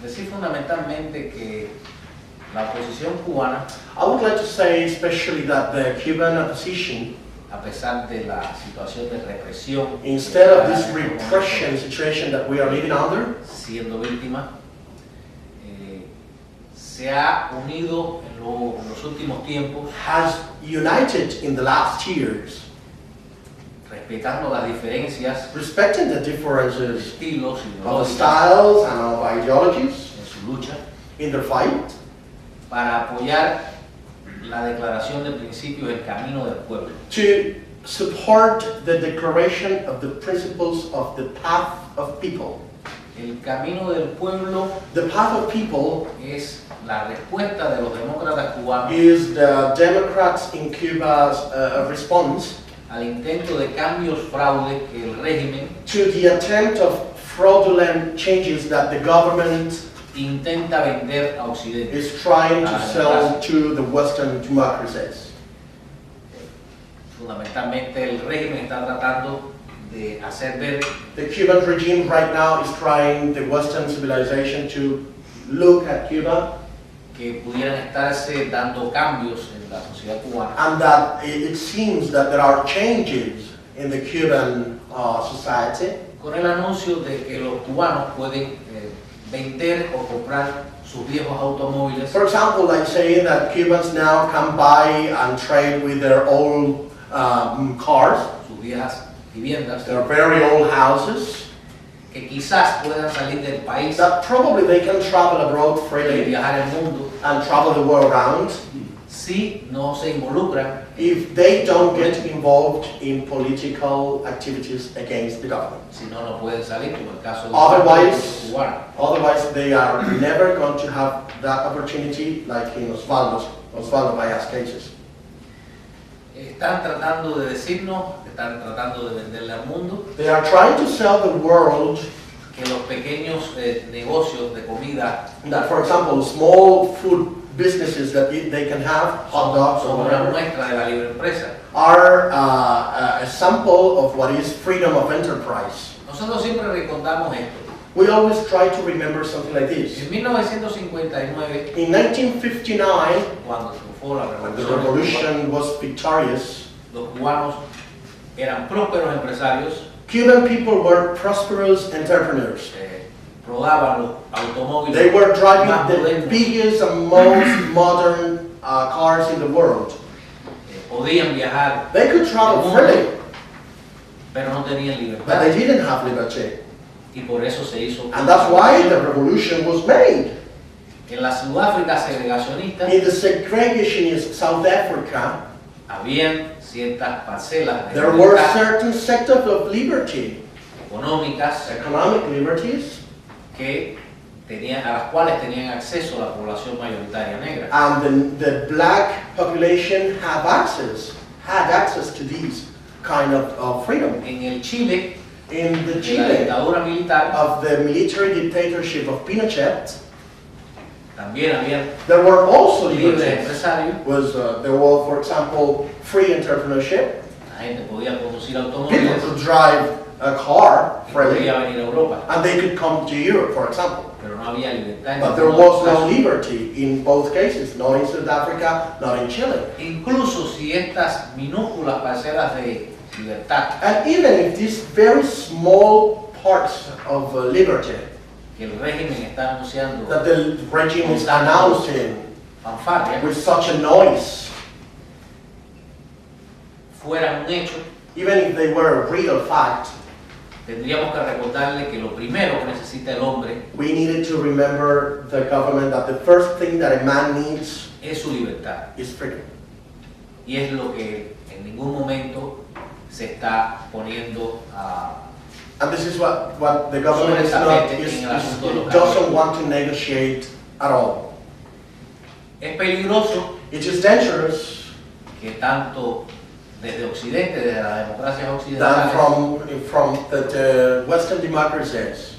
decir fundamentalmente que la oposición cubana, I would like to say especially that the Cuban opposition, a pesar de la situación de represión, instead of this repression situation that we are living under, siendo víctima, se ha unido en los últimos tiempos, has united in the last years, respetando las diferencias, respecting the differences estilos of ideológicos styles and of ideologies en su lucha, in their fight, para apoyar la declaración de principios del camino del pueblo. to support the declaration of the principles of the path of people. El camino del pueblo The path of people es la respuesta de los demócratas cubanos is the Democrats in Cuba's response al intento de cambios fraude que el régimen to the attempt of fraudulent changes that the government intenta vender a Occidente. is trying to sell to the Western democracies. Fundamentalmente el régimen está tratando de hacer ver The Cuban regime right now is trying the Western civilization to look at Cuba que pudieran estarse dando cambios en la sociedad cubana and that it seems that there are changes in the Cuban society con el anuncio de que los cubanos pueden vender o comprar sus viejos automóviles, For example, like saying that Cubans now can buy and trade with their old cars, sus viejas viviendas, their very old houses, que quizás puedan salir del país that probably they can travel abroad y freely viajar el mundo and travel the world around si no se involucran if they don't get involved in political activities against the government. si no, no pueden salir, como el caso de Otherwise- los cubanos. Otherwise, they are never going to have that opportunity like in Osvaldo Maya's cases. Están tratando de decirnos, están tratando de venderle al mundo They are trying to sell the world que los pequeños negocios de comida that, for example, small food businesses that they can have, hot dogs or son una whatever, muestra de la libre empresa. are a sample of what is freedom of enterprise. Nosotros siempre recordamos esto. We always try to remember something like this. En 1959, In 1959, cuando triunfó la when the revolución, revolution was victorious, los cubanos eran prósperos empresarios, Cuban people were prosperous entrepreneurs. rodaban los automóviles They were driving más the modernos, biggest and most modern cars in the world. podían viajar, They could travel freely, pero no tenían but they libertad. didn't have liberty. Y por eso se hizo. And that's why the revolution was made. En la Sudáfrica segregacionista In the segregationist South Africa, habían ciertas parcelas de there were libertad certain sectors of liberty, económicas economic liberties, que tenían, a las cuales tenían acceso la población mayoritaria negra. and the black population had access to these kind of freedom. En el Chile In the de la Chile dictadura militar of the military dictatorship of Pinochet, también habían there were also libres liberties. empresarios, There were, for example, free entrepreneurship. la gente podía conducir People automóviles could drive a car y freely, podía venir a Europa, and they could come to Europe, for example. pero no había libertad en But there ninguno de los was no casos. liberty in both cases, not in South Africa, not in Chile. Incluso si estas minúsculas parcelas de libertad And even if these very small parts of liberty que el régimen está anunciando that the regime is announcing fanfarria with such a noise, fueran un hecho, even if they were a real fact, tendríamos que recordarle que lo primero que necesita el hombre we needed to remember the government that the first thing that a man needs es su libertad. is freedom. Y es lo que en ningún momento se está poniendo a... And this is what the government is not, doesn't want to negotiate at all. Es peligroso It is dangerous que tanto desde Occidente, desde las democracias that occidentales, from the Western democracies,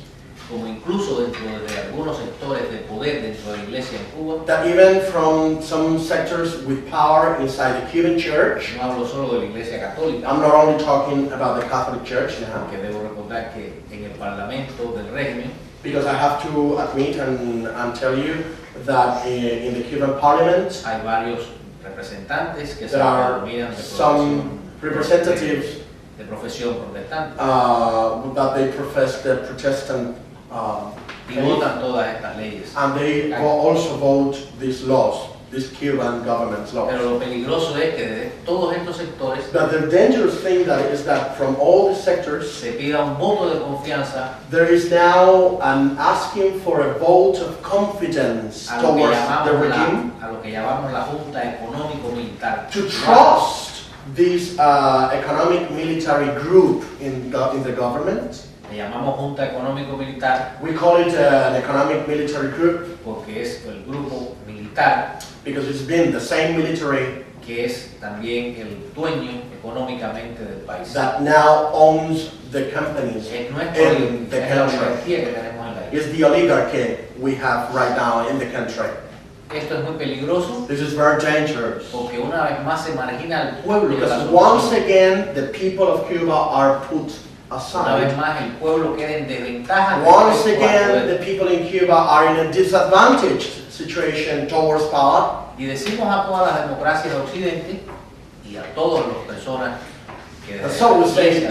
como incluso dentro de algunos sectores de poder dentro de la iglesia en Cuba, that even from some sectors with power inside the Cuban church, no hablo solo de la iglesia católica, I'm not only talking about the Catholic Church now, porque debo recordar que en el parlamento del régimen Because I have to admit and tell you that in the Cuban Parliament, hay varios representantes que se there are denominan some representatives de profesión protestante that they profess the Protestant y faith, votan todas estas leyes. and they also vote these laws, these Cuban government's laws. Pero lo peligroso es que de todos estos sectores But the dangerous thing that is that from all the sectors, se pida un voto de confianza there is now an asking for a vote of confidence a lo que towards the regime, a lo que llamamos la Junta Económico-Militar. to trust this economic military group in the government. Le llamamos Junta Económico-Militar We call it an economic military group porque es el grupo militar because it's been the same military que es también el dueño económicamente del país. that now owns the companies Es nuestro in the es la country. oligarquía que tenemos en la isla. It's the oligarchy we have right now in the country. Esto es muy peligroso This is very dangerous porque una vez más se margina al pueblo de la because once solución. again the people of Cuba are put Una vez aside. más el pueblo queda en desventaja Once respecto al again poder. the people in Cuba are in a disadvantaged situation towards power. Y decimos a todas las democracias de Occidente y a todas las personas que And so we say que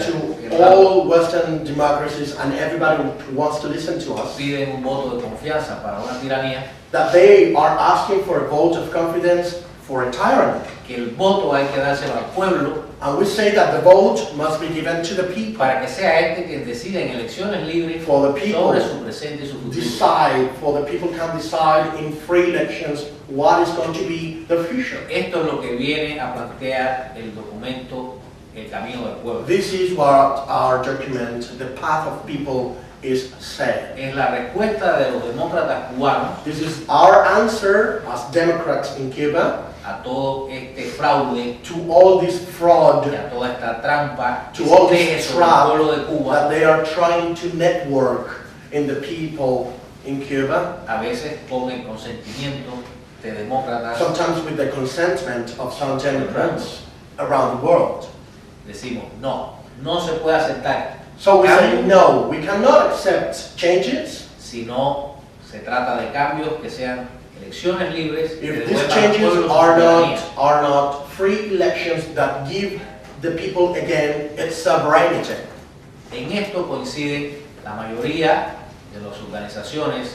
to all Western democracies and everybody who wants to listen to us piden un voto de confianza para una tiranía, that they are asking for a vote of confidence for a tyranny. que el voto hay que dárselo al pueblo And we say that the vote must be given to the people. para que sea este quien decida en elecciones libres For the people sobre su presente y su futuro. decide, for the people can decide in free elections what is going to be the future. Esto es lo que viene a plantear el documento El Camino del Pueblo. This is what our document, The Path of People, is saying. Es la respuesta de los demócratas cubanos This is our answer as Democrats in Cuba a todo este fraude to all this fraud, y a toda esta trampa que to se all teje this sobre el trap pueblo de Cuba, that they are trying to network in the people in Cuba, a veces con el consentimiento de demócratas. sometimes with the consentment of some Democrats around the world. Decimos, no, no se puede aceptar So we say, cambios no, we cannot accept changes si no se trata de cambios que sean elecciones libres que if these devuelvan al changes pueblo su are soberanía. not free elections that give the people again its sovereignty. En esto coinciden la mayoría de las organizaciones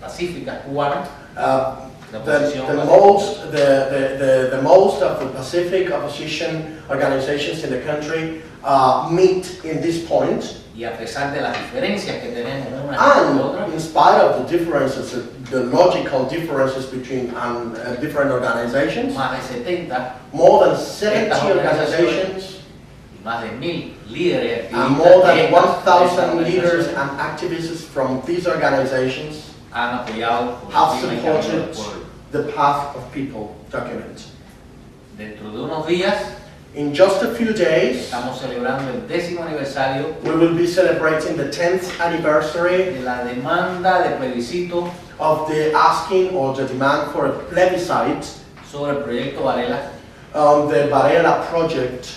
pacíficas cubanas, la oposición The pacífica. most of the Pacific opposition organizations in the country meet in this point, y a pesar de las diferencias que tenemos unas con and otras, in spite of the differences, the logical differences between different organizations, más de 70 more than 70 organizations y más de 1000 líderes and more than de 1,000 estas leaders organizaciones and activists from these organizations han apoyado have el Camino del supported Pueblo. the Path of People document. Dentro de unos días In just a few days, estamos celebrando el 10º aniversario we will be celebrating the 10th anniversary de la demanda de plebiscito of the asking or the demand for a plebiscite sobre el proyecto Varela, on the Varela project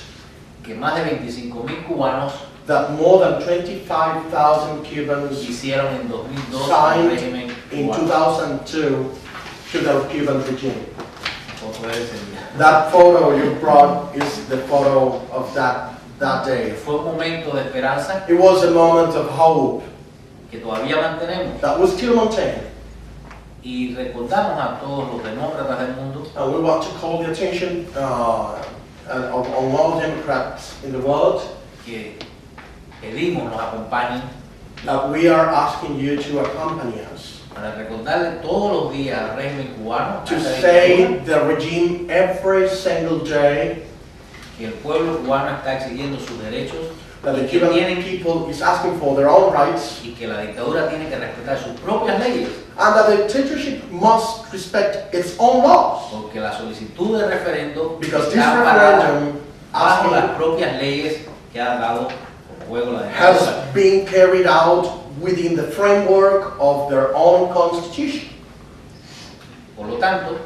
que más de 25.000 cubanos that more than 25,000 Cubans hicieron en 2002 al signed régimen in cubano. 2002 to the Cuban regime. Foto de ese día. That photo you brought is the photo of that day. Fue un momento de esperanza It was a moment of hope que todavía mantenemos that we still maintain. y recordamos a todos los demócratas del mundo And we want to call the attention of all Democrats in the world que pedimos nos acompañen that we are asking you to accompany us, para recordarle todos los días al régimen cubano to a esta say dictadura, the regime every single day que el pueblo cubano está exigiendo sus derechos that the y que Cuban tienen people is asking for their own rights, y que la dictadura tiene que respetar sus propias leyes, and that the dictatorship must respect its own laws, porque la solicitud de referendo because this está parada referendum bajo las asking propias leyes que ha dado por juego la dictadura. has been carried out within the framework of their own constitution. Por lo tanto,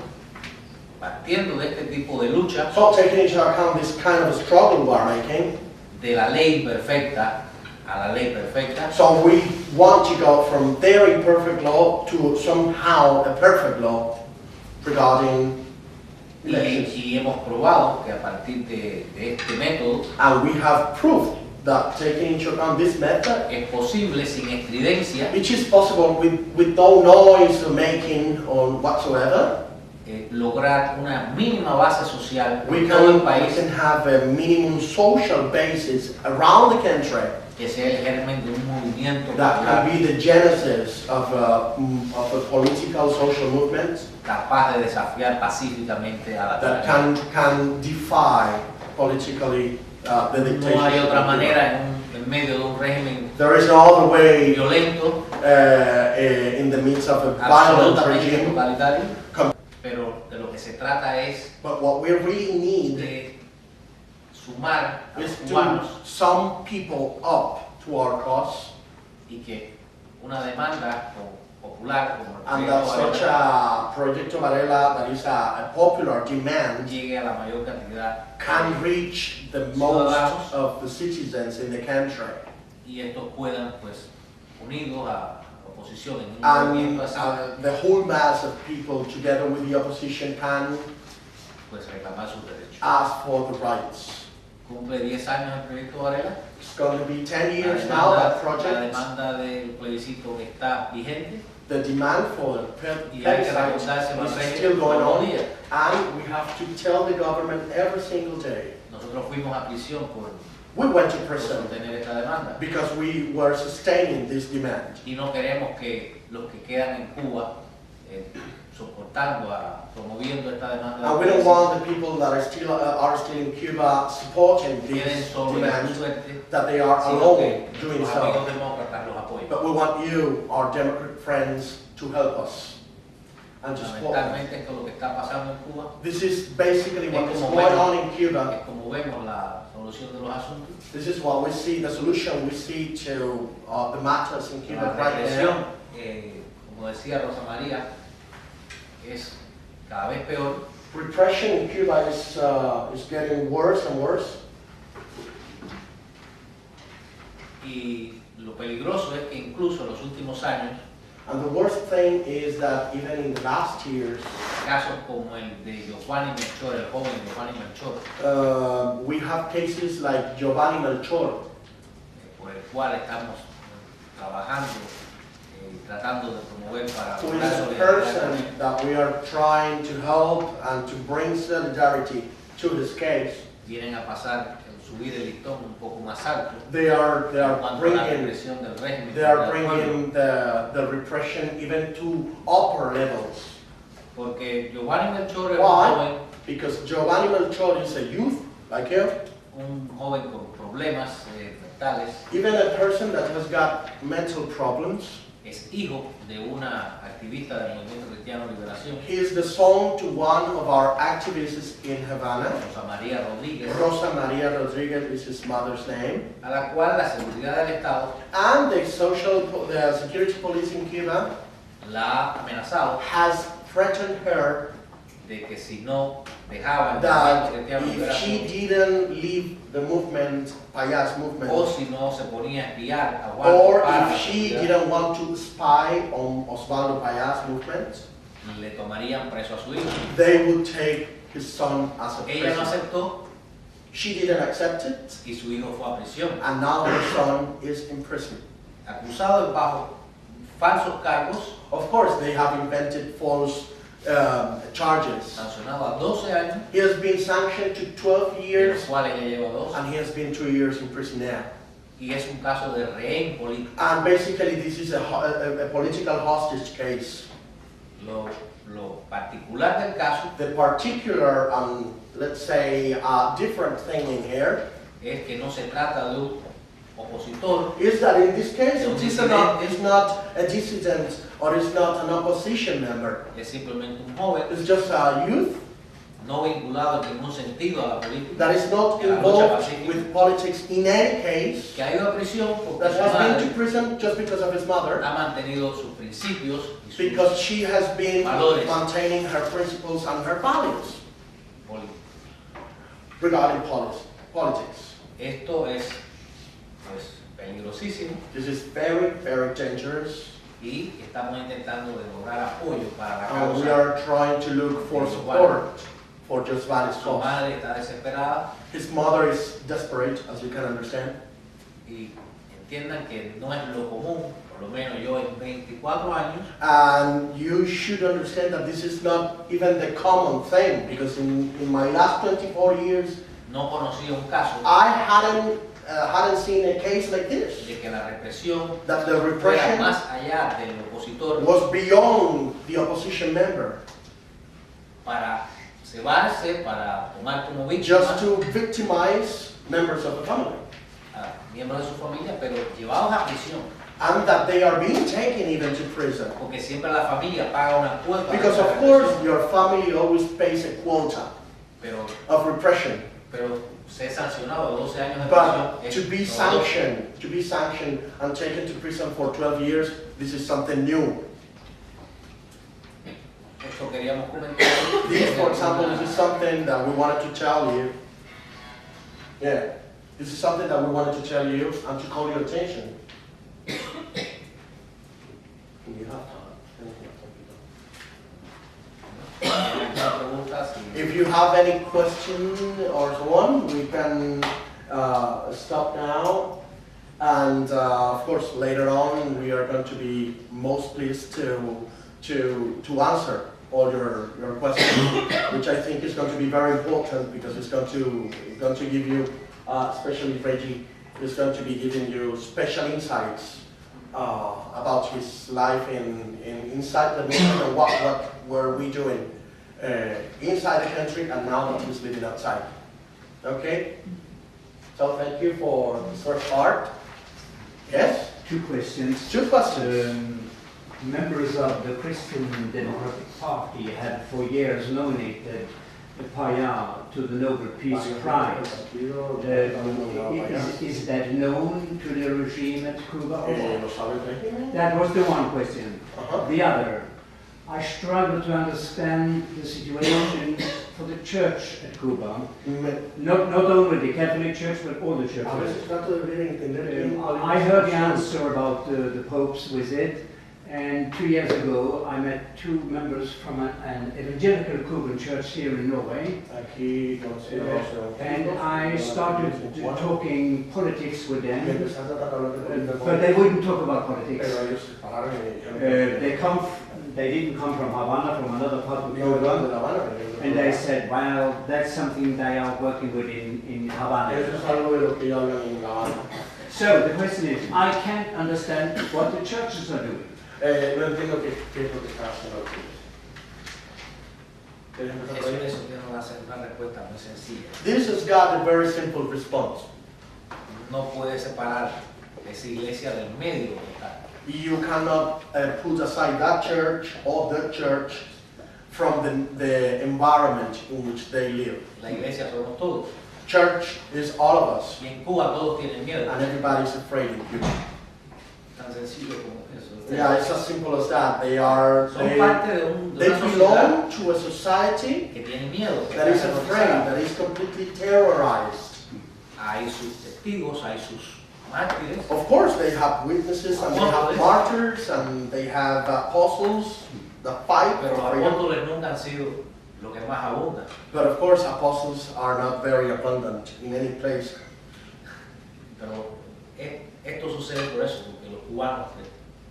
partiendo de este tipo de lucha, So taking into account this kind of struggle we are making, de la ley perfecta, a la ley perfecta. So we want to go from their imperfect law to somehow a perfect law regarding elections. Y hemos probado que a partir de este método And we have proved that taking into account this method, es posible sin estridencia which is possible with no noise or making or whatsoever, lograr una mínima base social we en todo el can país have a minimum social basis around the country que sea el germen de un movimiento that popular can be the genesis of a political social movement capaz de desafiar pacíficamente a la that tiranía. can defy politically the dictatorship. No hay otra manera en medio de un régimen There is no other way violento, in the midst of a violent absolutamente regime. totalitario, pero de lo que se trata es But what we really need de sumar a is los to cubanos sum people up to our cause, y que una demanda popular como el and proyecto that such Varela a Proyecto Varela that is a popular demand llegue a la mayor cantidad can reach the most ciudadanos of the citizens in the country. y estos puedan, pues, unidos a la oposición en un And movimiento así, the whole mass of people together with the opposition can pues reclamar sus derechos. ask for the rights. Cumple 10 años el proyecto Varela. It's going to be 10 La years now, that la project. demanda del plebiscito está vigente The demand for the y hay que plebiscite recordarse al is régimen still going todos los on, días. and we have to tell the government every single day. Nosotros fuimos a prisión por We went to por prison sostener esta demanda because we were sustaining this demand. y no queremos que los que quedan en Cuba soportando, promoviendo esta demanda And we don't want the people that are still in Cuba supporting queden this solos de su demand, suerte, that they are sino alone que doing los so. amigos demócratas los apoyen. But we want you, our Democrat friends, to help us and to support us. Lamentablemente esto es lo que está pasando en Cuba, This is basically what is como going vemos- on in Cuba. es como vemos la solución de los asuntos. This is what we see, the solution we see to the matters in Cuba La right represión, now. como decía Rosa María, es cada vez peor Repression in Cuba is getting worse and worse. y lo peligroso es que incluso en los últimos años And the worst thing is that even in the last years, casos como el de Giovanni Melchor, el joven Giovanni Melchor, we have cases like Giovanni Melchor, por el cual estamos trabajando, tratando de promover para who lograr is a solidaridad con person él. that we are trying to help and to bring solidarity to his case. Vienen a pasar, subir el listón un poco más alto They are en cuanto a la bringing represión del régimen. They are contra el pueblo. bringing the repression even to upper levels. Porque Giovanni Melchor es Why? Because Giovanni Melchor is a youth, like him, un joven con problemas mentales, even a person that has got mental problems. es hijo de una activista del Movimiento Cristiano de Liberación, He is the son to one of our activists in Havana. Rosa María Rodríguez, Rosa Maria Rodriguez is his mother's name. a la cual la seguridad del Estado And the security police in Cuba la ha amenazado has threatened her de que si no dejaba el that Movimiento Cristiano de if she Liberación didn't leave the movement, Payas movement, o si no se ponía a espiar a Juan or para if la she seguridad, didn't want to spy on Osvaldo Payas movement, le tomarían preso a su hijo. they would take his son as a Ella no prisoner. aceptó She didn't accept it, y su hijo fue a prisión, and now her son is in prison. acusado bajo falsos cargos, Of course, they have invented false charges. sancionado a 12 años, He has been sanctioned to 12 de los years, cuales ella lleva 2, and he has been 2 years in prison now. y es un caso de rehén político. And basically, this is a political hostage case. Lo particular del caso The particular, let's say, different thing in here es que no se trata de un opositor, is that in this case, Un it is disidente. not a dissident or is not an opposition member. es simplemente un joven It's just a youth no vinculado en ningún sentido a la política, that is not a la lucha involved pacífica, with politics in any case, que ha ido a prisión porque that su has been madre to prison just because of his mother, ha mantenido sus principios y sus because she has been Valores. maintaining her principles and her values políticos. regarding politics. Esto es pues, peligrosísimo This is very, very dangerous. y estamos intentando de lograr apoyo para la And we causa. are trying to look for support for Just Vanis Su cause. madre está desesperada His mother is desperate, as you can understand. y entiendan que no es lo común, por lo menos yo en 24 años, And you should understand that this is not even the common thing, because in my last 24 years, no conocía un caso I hadn't seen a case like this. de que la represión That the fuera repression más allá del opositor was beyond the opposition member, para cebarse, para tomar como víctima just to victimize members of the family. a miembros de su familia, pero llevados a prisión, And that they are being taken even to prison. porque siempre la familia paga una cuota de Because esa of course represión, your family always pays a quota pero of repression. ser sancionado de 12 años de But prisión to be sanctioned and taken to prison for 12 years, this is something new. Esto queríamos comentar. This, for example, this is something that we wanted to tell you. Yeah, this is something that we wanted to tell you and to call your attention. You have If you have any question or so on, we can stop now. And of course, later on, we are going to be most pleased to answer all your questions, which I think is going to be very important because it's going to give you, especially Reggie, is going to be giving you special insights about his life inside the movement and what were we doing inside the country and now that he's living outside. Okay? So thank you for this first part. Yes? Two questions. Two questions. Members of the Christian Democratic Party had for years nominated Paya to the Nobel Peace Prize. Is that known to the regime at Cuba? That was the one question. The other, I struggle to understand the situation for the church at Cuba. Not only the Catholic Church, but all the churches. I heard the answer about the Pope's visit. And 2 years ago, I met two members from an evangelical Cuban church here in Norway. And I started talking politics with them, but they wouldn't talk about politics. They didn't come from Havana, from another part of Cuba. And they said, well, that's something they are working with in Havana. So the question is, I can't understand what the churches are doing. No entiendo qué es lo que está haciendo aquí. Eso tiene una respuesta muy sencilla. This has got a very simple response. No puede separar esa iglesia del medio donde está. You cannot put aside that church or the church from the environment in which they live. La iglesia somos todos. Church is all of us, Y en Cuba todos tienen miedo. and everybody's afraid of you. Tan sencillo como eso. Yeah, it's as simple as that. They Son parte de una belong sociedad to a society que tiene miedo, que that está is afraid, aterrorizada. that is completely terrorized. Hay sus testigos, hay sus mártires. Of course, they have witnesses and they have martyrs and they have apostles that fight Pero for los freedom. apóstoles nunca han sido lo que más abunda. But of course, apostles are not very abundant in any place. Pero esto sucede por eso, porque los cubanos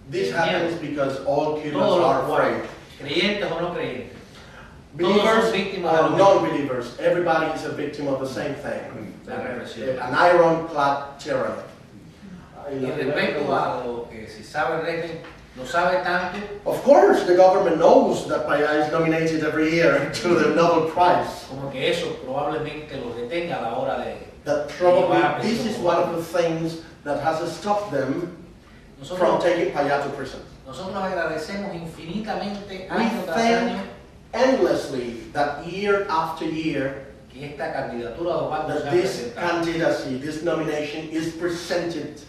This tienen miedo. happens because all Cubans Todos los are afraid. cubanos, creyentes o no creyentes, Believers son víctimas de or lo non-believers, everybody is a victim of the same thing. la represión. An ironclad tyranny. Y respecto a lo que si sabe el régimen, lo sabe tanto Of course, the government knows that Paya is nominated every year to the Nobel Prize. como que eso probablemente los detenga a la hora de That probably this is one of the things that has stopped them from nosotros. taking Paya to prison. Nosotros agradecemos infinitamente We año tras año thank endlessly that year after year que esta candidatura de Osvaldo that se ha this presentado. candidacy, this nomination is presented.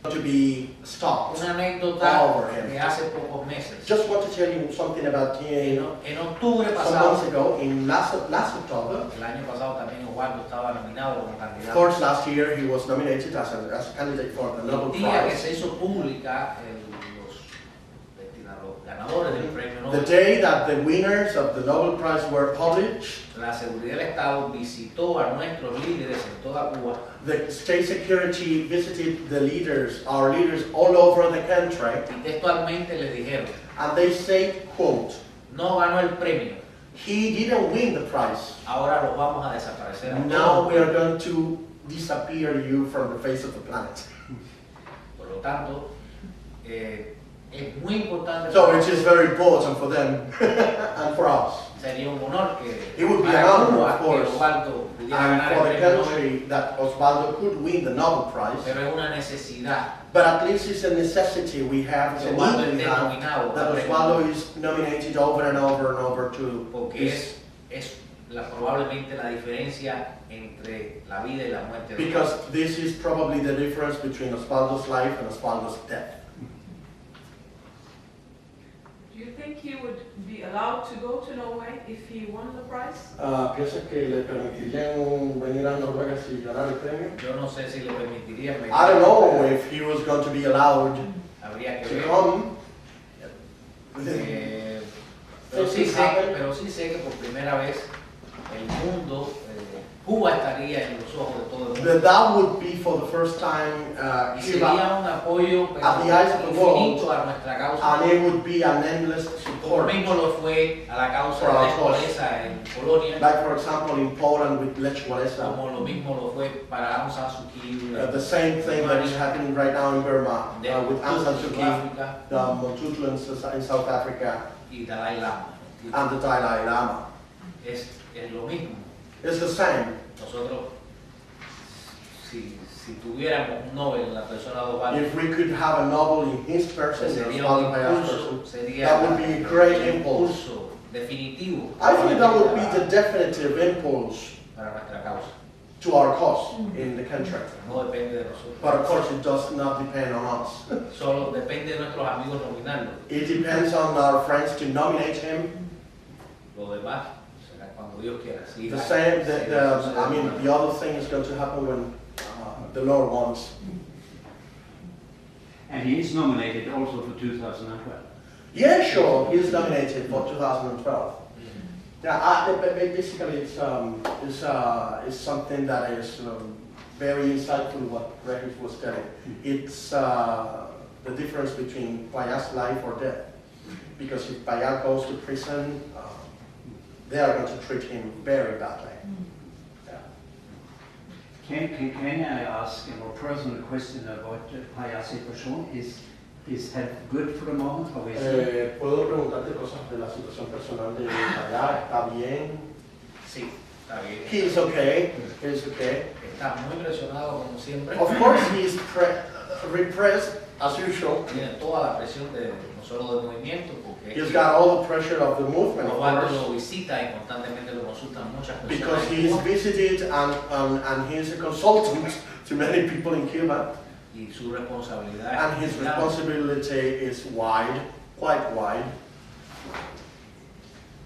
to be stopped Una anécdota over de him. hace pocos meses. Just want to tell you something about him. En octubre Some pasado, months ago, in last October, el año pasado también Osvaldo estaba nominado como of candidato. course, last year he was nominated as a candidate for the Nobel El día que Prize. se hizo pública los ganadores del premio The Nobel, day that the winners of the Nobel Prize were published, la seguridad del Estado visitó a nuestros líderes en toda Cuba the state security visited the leaders, our leaders all over the country, y textualmente le dijeron, and they said, quote, no ganó el premio, he didn't win the prize. ahora los vamos a desaparecer a Now todos. we are going to disappear you from the face of the planet. Por lo tanto, es muy importante. So it is very important for them and for us. Sería un honor que It would be para an honor, Cuba of que course, Osvaldo pudiera And ganar for el the premio Nobel, country that Osvaldo could win the Nobel Prize. pero es una necesidad But at least it's a necessity we have, it's a que Osvaldo need we esté have, nominado that al premio Osvaldo Nobel, is nominated over and over and over to porque this, es probablemente la diferencia entre la vida y la muerte de because Osvaldo. this is probably the difference between Osvaldo's life and Osvaldo's death. Do you think he would be allowed to go to Norway if he won the prize? ¿Piensas que le permitirían venir a Noruega si ganara el premio? Yo no sé si le permitiría, I don't know if he was going to be allowed habría que to ver. come. Pero sí sé que por primera vez el mundo, Cuba estaría en los ojos de todo el mundo. That would be for the first time Y Cuba, sería un apoyo at the eyes of the world, infinito a nuestra causa. and it would be an endless Como support. mismo lo fue a la causa For de la our cause. escueleza en Polonia, Like for example in Poland with Lech Walesa. como lo mismo lo fue para Aung San Suu Kyi, The same thing that is happening right now in Burma with Aung San Suu Kyi, África the Motutu in South Africa, y Dalai Lama. and the Dalai Lama. Es lo mismo. It's the same. Nosotros, si tuviéramos un Nobel en la persona de Osvaldo, If we could have a Nobel in his person, sería Osvaldo un Paya's impulso, person, sería that would be a great un impulse. impulso definitivo I think that would be the definitive impulse para nuestra causa. to our cause in the country. No depende de nosotros. But of course, it does not depend on us. Solo depende de nuestros amigos nominarlo. It depends on our friends to nominate him. Lo demás será cuando Dios quiera. Si The la- same, si la sociedad I mean, humana. the other thing is going to happen when the Lord wants. And he is nominated also for 2012. Yeah, sure, he is nominated for 2012. Yeah, basically it's something that is very insightful what KrF was telling. It's the difference between Paya's life or death. Because if Paya goes to prison, they are going to treat him very badly. Yeah. Can I ask a more personal question about Paya's situation? Is health good for the moment? Or is it? ¿Puedo preguntarte cosas de la situación personal de Paya? ¿Está bien? Sí, está bien. He's okay. He's okay. Está muy presionado como siempre. Of course, he's repressed as usual. Tiene toda la presión de no solo del movimiento, porque He's got all the pressure of the movement, of Osvaldo course, lo visita y constantemente lo consultan muchas personas. because en he's Cuba, visited and he's a consultant to many people in Cuba, y su responsabilidad and his es grande. responsibility is wide, quite wide.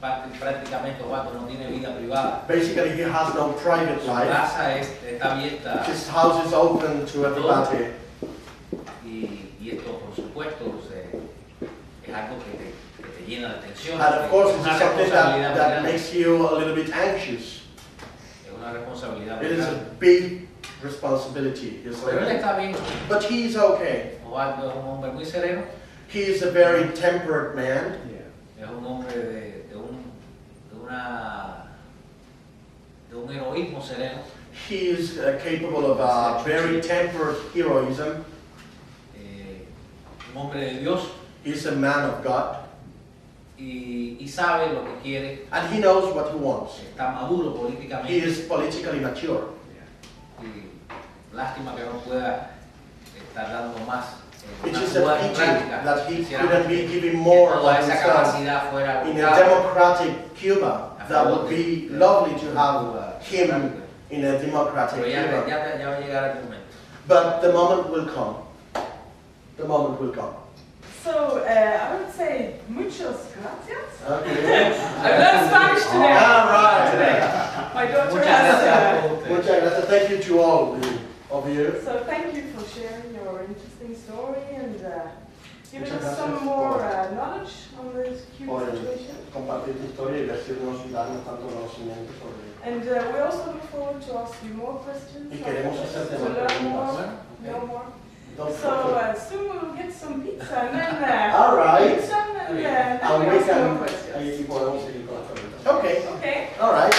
Prácticamente Osvaldo no tiene vida privada. Basically, he has no private Su life. casa está abierta His house is open to everybody. y esto, por supuesto, es algo que te llena de tensión. And of course, es it's una something responsabilidad muy that grande. makes you a little bit anxious. Es una responsabilidad It muy is a grande. big responsibility. It's Pero él like, está bien. but he's okay. Osvaldo es un hombre muy sereno. He is a very temperate man. Yeah. Es un hombre de un heroísmo sereno, He is capable of a very tempered heroism. un hombre de Dios He's a man of God. y sabe lo que quiere, And he knows what he wants. está maduro He políticamente is politically mature. y lástima que no pueda estar dando más It una is a Cuba pity democrática. that he Quisiéramos couldn't be que giving more toda of esa himself capacidad fuera in a usada democratic Cuba. a That favor would de- be de lovely to Cuba have him democrática. in a democratic Pero ya Cuba. va a llegar el momento. But the moment will come. the moment will come. So I would say muchas gracias. Okay. I've learned Spanish today. All right. Today. My daughter Muchas has. gracias. Muchas gracias. Thank you to all of you. So thank you for sharing your interesting story and giving Muchas us some gracias more por- knowledge on this cute por situation. compartir tu historia y decirnos y darnos tanto conocimiento sobre And we also look forward to ask you more questions. Y queremos hacerte to más learn more, preguntas. know more. Don't So forget. soon we'll get some pizza and then All right. pizza and then And we we ask more can, questions. ahí podemos seguir con las preguntas. Okay. Okay. All right.